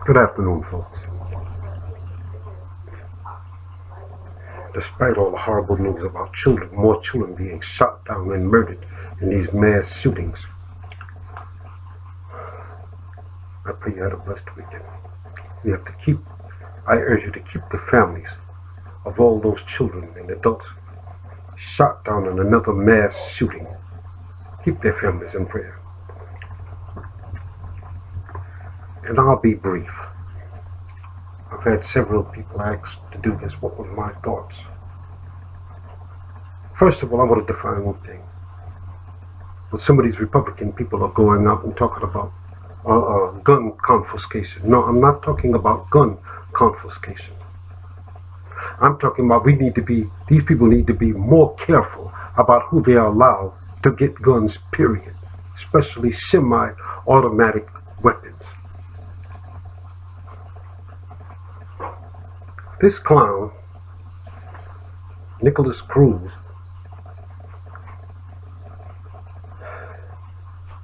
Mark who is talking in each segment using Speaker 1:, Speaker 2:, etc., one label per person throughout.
Speaker 1: Good afternoon, folks. Despite all the horrible news about children, more children being shot down and murdered in these mass shootings, I pray you had a blessed weekend. I urge you to keep the families of all those children and adults shot down in another mass shooting. Keep their families in prayer. And I'll be brief. I've had several people ask to do this. What were my thoughts? First of all, I want to define one thing. When some of these Republican people are going out and talking about gun confiscation. No, I'm not talking about gun confiscation. I'm talking about these people need to be more careful about who they allow to get guns, period. Especially semi-automatic weapons. This clown, Nicholas Cruz,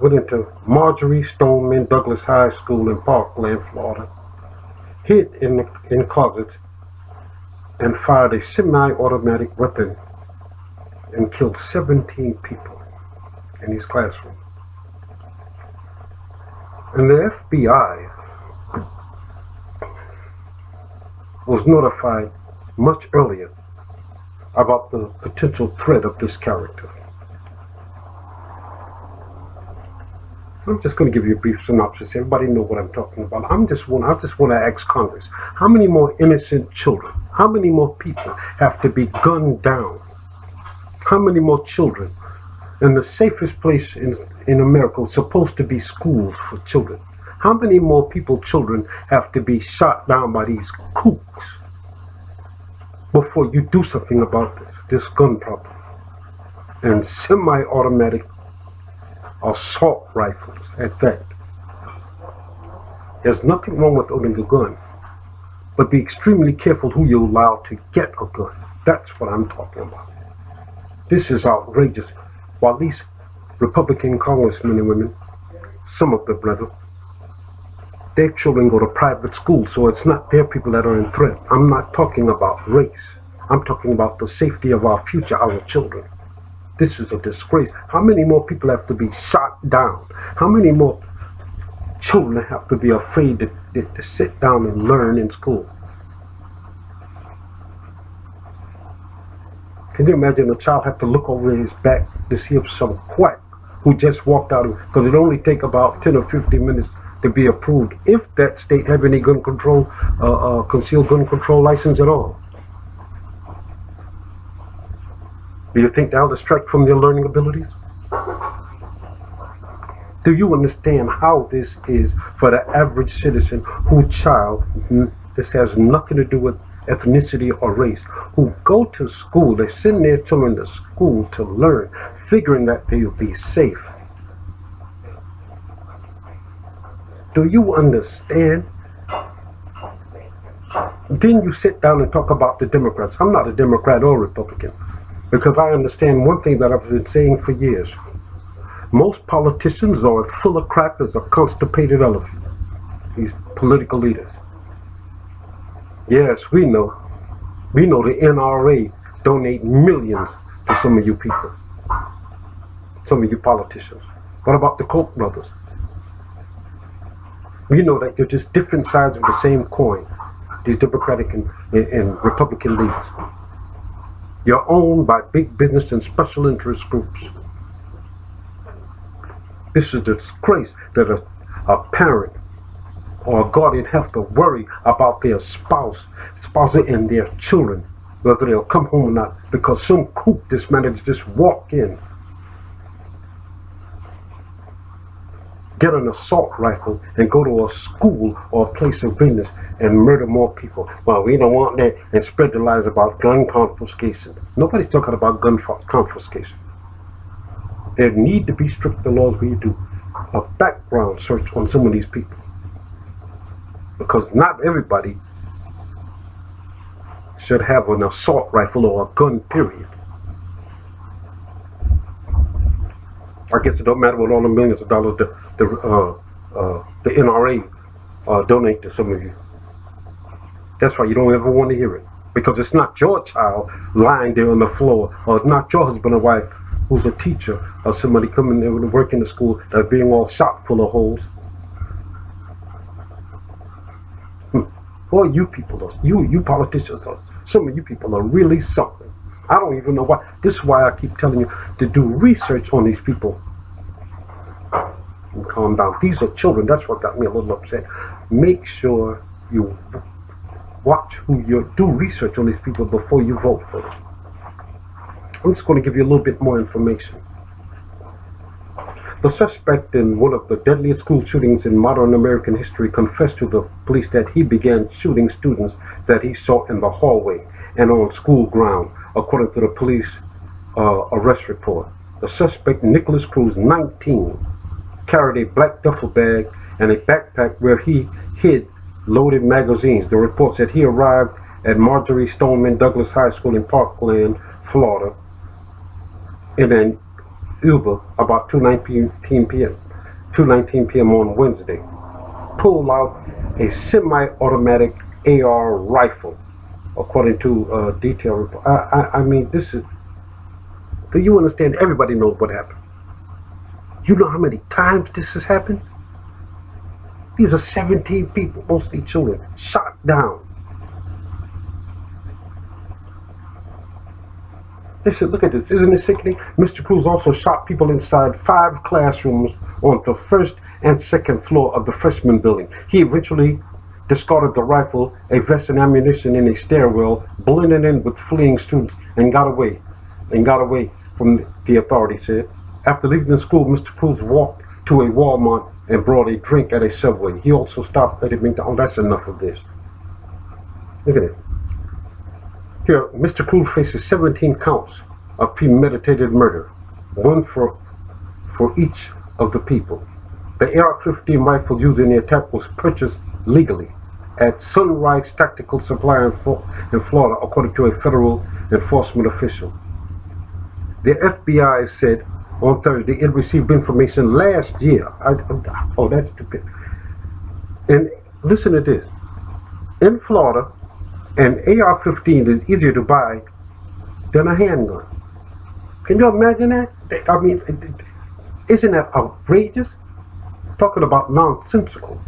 Speaker 1: went into Marjorie Stoneman Douglas High School in Parkland, Florida, hid in closets, and fired a semi-automatic weapon and killed 17 people in his classroom. And the FBI was notified much earlier about the potential threat of this character. I'm just going to give you a brief synopsis. Everybody know what I'm talking about. I just want to ask Congress, how many more innocent children, how many more people have to be gunned down? How many more children? And the safest place in America is supposed to be schools for children. How many more children have to be shot down by these kooks before you do something about this gun problem? And semi-automatic assault rifles at that. There's nothing wrong with owning a gun, but be extremely careful who you allow to get a gun. That's what I'm talking about. This is outrageous. While these Republican congressmen and women, some of the brethren, their children go to private schools, so it's not their people that are in threat. I'm not talking about race. I'm talking about the safety of our future, our children. This is a disgrace. How many more people have to be shot down? How many more children have to be afraid to sit down and learn in school? Can you imagine a child have to look over his back to see if some quack who just walked out, because it only take about 10 or 15 minutes to be approved if that state have any gun control, concealed gun control license at all. Do you think that'll distract from your learning abilities? Do you understand how this is for the average citizen this has nothing to do with ethnicity or race, who go to school, they send their children to school to learn, figuring that they will be safe. Do you understand? Then you sit down and talk about the Democrats. I'm not a Democrat or Republican, because I understand one thing that I've been saying for years. Most politicians are as full of crap as a constipated elephant. These political leaders. Yes, we know. We know the NRA donate millions to some of you people. Some of you politicians. What about the Koch brothers? We know that you're just different sides of the same coin. These Democratic and Republican leaders. You're owned by big business and special interest groups. This is a disgrace that a parent or a guardian have to worry about their spouse and their children, whether they'll come home or not, because some kook just managed to just walk in, get an assault rifle, and go to a school or a place of business and murder more people. Well, we don't want that, and spread the lies about gun confiscation. Nobody's talking about gun confiscation. There need to be stricter laws where you do a background search on some of these people. Because not everybody should have an assault rifle or a gun, period. I guess it don't matter what all the millions of dollars the NRA donate to some of you. That's why you don't ever want to hear it. Because it's not your child lying there on the floor, or it's not your husband or wife who's a teacher, or somebody coming there to work in the school that's being all shot full of holes. Boy, you people, you politicians, some of you people are really something. I don't even know why. This is why I keep telling you to do research on these people. And calm down. These are children. That's what got me a little upset. Make sure you watch do research on these people before you vote for them. I'm just going to give you a little bit more information. The suspect in one of the deadliest school shootings in modern American history confessed to the police that he began shooting students that he saw in the hallway and on school ground, according to the police arrest report. The suspect, Nikolas Cruz, 19, carried a black duffel bag and a backpack where he hid loaded magazines. The report said he arrived at Marjorie Stoneman Douglas High School in Parkland, Florida, in an Uber about 2:19 p.m. on Wednesday. Pulled out a semi-automatic AR rifle, according to detailed report. I mean, this is. Do you understand? Everybody knows what happened. You know how many times this has happened? These are 17 people, mostly children, shot down. Listen, look at this. Isn't it sickening? Mr. Cruz also shot people inside 5 classrooms on the first and second floor of the freshman building. He eventually discarded the rifle, a vest and ammunition in a stairwell, blended in with fleeing students, and got away from the authorities said. After leaving the school, Mr. Cruz walked to a Walmart and brought a drink at a Subway. He also stopped at a McDonald's. Oh, that's enough of this. Look at it. Here, Mr. Cruz faces 17 counts of premeditated murder, one for each of the people. The AR-15 rifle used in the attack was purchased legally at Sunrise Tactical Supply in Florida, according to a federal enforcement official. The FBI said on Thursday it received information last year. Oh, that's stupid. And listen to this. In Florida, an AR-15 is easier to buy than a handgun. Can you imagine that? I mean, isn't that outrageous? Talking about nonsensical.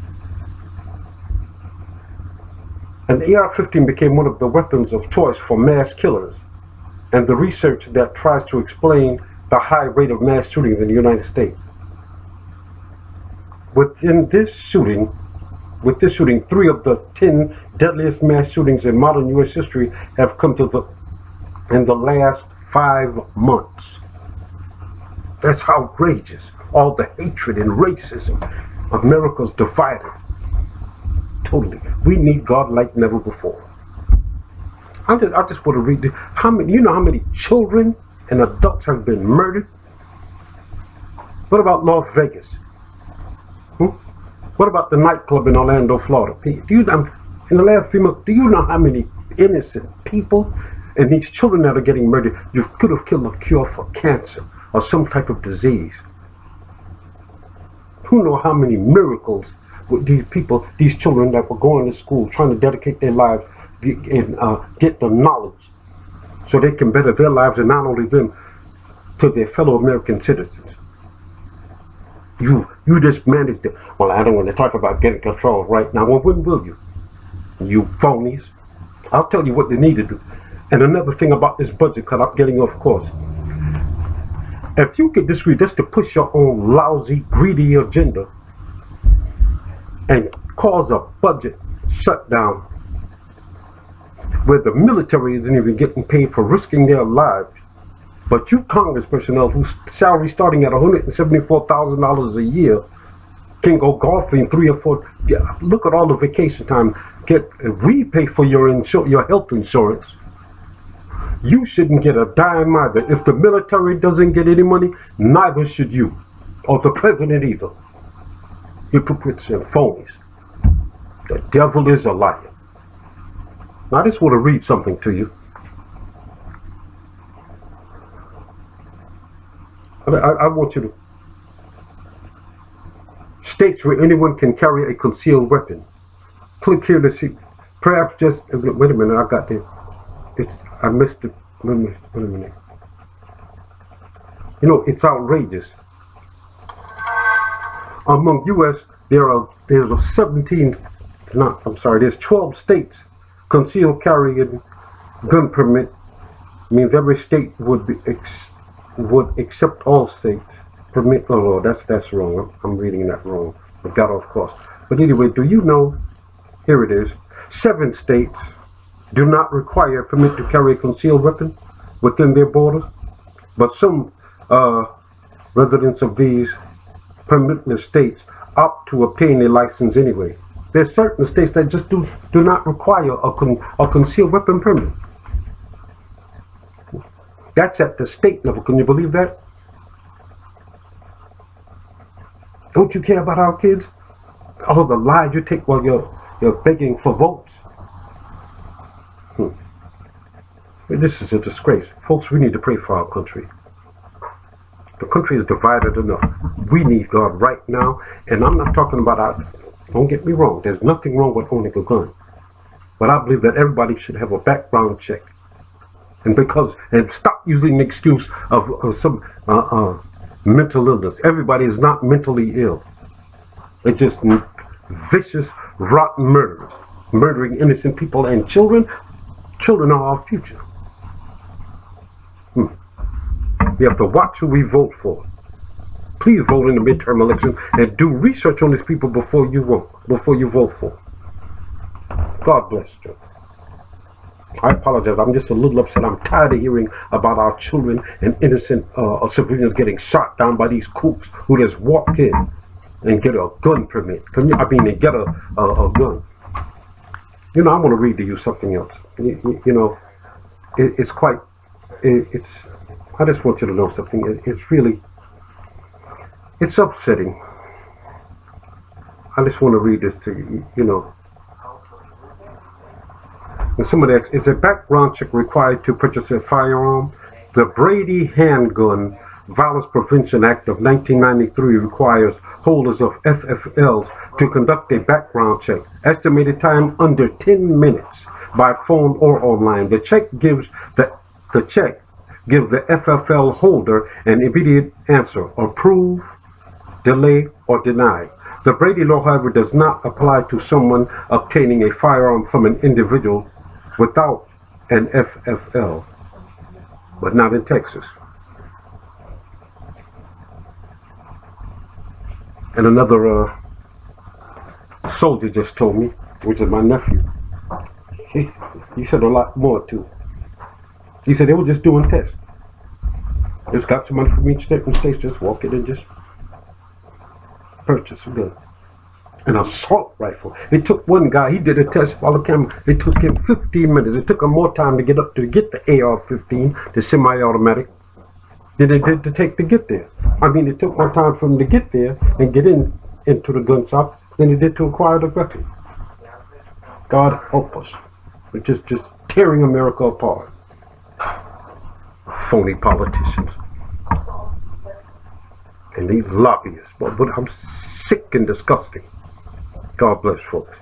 Speaker 1: An AR-15 became one of the weapons of choice for mass killers, and the research that tries to explain the high rate of mass shootings in the United States. With this shooting, 3 of the 10 deadliest mass shootings in modern U.S. history have come in the last 5 months. That's outrageous. All the hatred and racism. America's divided. Totally. We need God like never before. I just want to read this. You know how many children and adults have been murdered? What about Las Vegas? What about the nightclub in Orlando, Florida? In the last few months, do you know how many innocent people and these children that are getting murdered, you could have killed a cure for cancer or some type of disease? Who knows how many miracles with these people, these children that were going to school, trying to dedicate their lives and get the knowledge so they can better their lives, and not only them, to their fellow American citizens. You just managed it. Well, I don't want to talk about getting control right now. Well, when will you? You phonies. I'll tell you what they need to do. And another thing about this budget cut, I'm getting off course. If you could disagree just to push your own lousy, greedy agenda and cause a budget shutdown where the military isn't even getting paid for risking their lives, but you Congress personnel whose salary starting at $174,000 a year can go golfing 3 or 4. Yeah, look at all the vacation time. We pay for your health insurance. You shouldn't get a dime either. If the military doesn't get any money, neither should you, or the president either. Hypocrites and phonies. The devil is a liar. Now, I just want to read something to you. I want you to States where anyone can carry a concealed weapon. Click here to see. Perhaps just wait a minute. I got this. I missed it. Wait a minute. You know, it's outrageous. Among U.S., there's 12 states. Concealed carrying gun permit means every state would accept all states permit. Oh, that's wrong. I'm reading that wrong. I got off course. But anyway, do you know? Here it is. 7 states do not require a permit to carry a concealed weapon within their borders, but some residents of these permitless states opt to obtain a license anyway. There's certain states that just do not require a concealed weapon permit. That's at the state level. Can you believe that? Don't you care about our kids? All the lies you take while you're begging for votes. This is a disgrace. Folks, we need to pray for our country. The country is divided enough. We need God right now. And I'm not talking about don't get me wrong. There's nothing wrong with owning a gun. But I believe that everybody should have a background check. And stop using the excuse of some mental illness. Everybody is not mentally ill. They're just vicious, rotten murderers. Murdering innocent people and children. Children are our future. We have to watch who we vote for. Please vote in the midterm election and do research on these people before you vote for. God bless you. I apologize. I'm just a little upset. I'm tired of hearing about our children and innocent civilians getting shot down by these kooks who just walk in and get a gun permit. Get a gun. You know, I want to read to you something else. You know, I just want you to know something. It's upsetting. I just want to read this to you. You know, when somebody asks, is a background check required to purchase a firearm? The Brady Handgun Violence Prevention Act of 1993 requires holders of FFLs to conduct a background check. Estimated time under 10 minutes by phone or online. The check gives the FFL holder an immediate answer: approve, delay, or deny. The Brady Law, however, does not apply to someone obtaining a firearm from an individual without an FFL, but not in Texas. And another soldier just told me, which is my nephew, he said a lot more too. He said they were just doing tests. Just got some money from each different state, just walk in and just purchase a gun. An assault rifle. It took one guy, he did a test while the camera, it took him 15 minutes. It took him more time to get the AR-15, the semi-automatic, than it did to get there. I mean, it took more time for him to get there and get into the gun shop than it did to acquire the weapon. God help us. We're just tearing America apart. Phony politicians. And these lobbyists. But I'm sick and disgusting. God bless, folks.